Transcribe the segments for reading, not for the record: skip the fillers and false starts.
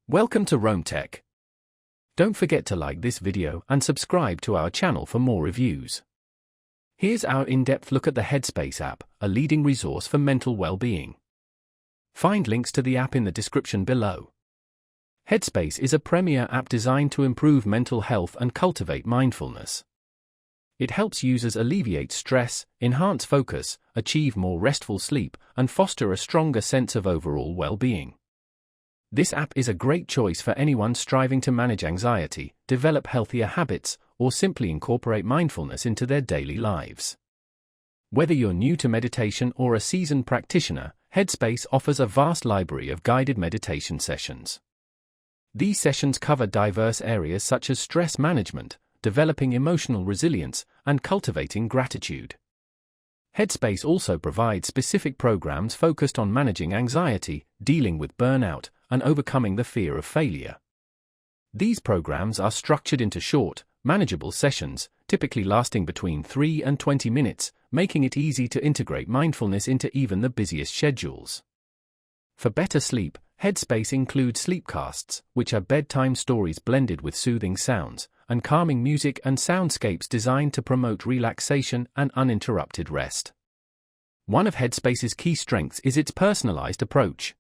Welcome to Rome Tech. Don't forget to like this video and subscribe to our channel for more reviews. Here's our in-depth look at the Headspace app, a leading resource for mental well-being. Find links to the app in the description below. Headspace is a premier app designed to improve mental health and cultivate mindfulness. It helps users alleviate stress, enhance focus, achieve more restful sleep, and foster a stronger sense of overall well-being. This app is a great choice for anyone striving to manage anxiety, develop healthier habits, or simply incorporate mindfulness into their daily lives. Whether you're new to meditation or a seasoned practitioner, Headspace offers a vast library of guided meditation sessions. These sessions cover diverse areas such as stress management, developing emotional resilience, and cultivating gratitude. Headspace also provides specific programs focused on managing anxiety, dealing with burnout, and overcoming the fear of failure. These programs are structured into short, manageable sessions, typically lasting between 3 and 20 minutes, making it easy to integrate mindfulness into even the busiest schedules. For better sleep, Headspace includes sleepcasts, which are bedtime stories blended with soothing sounds, and calming music and soundscapes designed to promote relaxation and uninterrupted rest. One of Headspace's key strengths is its personalized approach.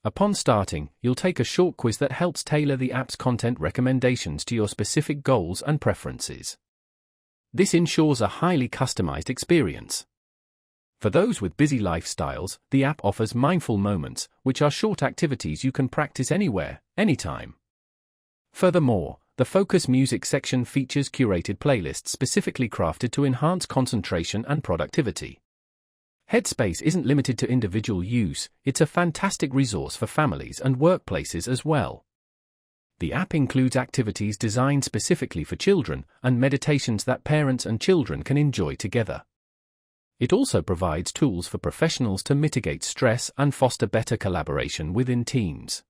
Upon starting, you'll take a short quiz that helps tailor the app's content recommendations to your specific goals and preferences. This ensures a highly customized experience. For those with busy lifestyles, the app offers mindful moments, which are short activities you can practice anywhere, anytime. Furthermore, the Focus Music section features curated playlists specifically crafted to enhance concentration and productivity. Headspace isn't limited to individual use, it's a fantastic resource for families and workplaces as well. The app includes activities designed specifically for children and meditations that parents and children can enjoy together. It also provides tools for professionals to mitigate stress and foster better collaboration within teams.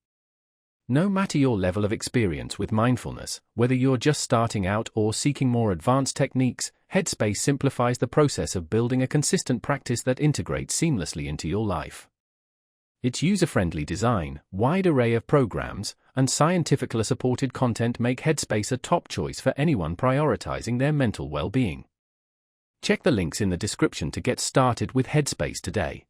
No matter your level of experience with mindfulness, whether you're just starting out or seeking more advanced techniques, Headspace simplifies the process of building a consistent practice that integrates seamlessly into your life. Its user-friendly design, wide array of programs, and scientifically supported content make Headspace a top choice for anyone prioritizing their mental well-being. Check the links in the description to get started with Headspace today.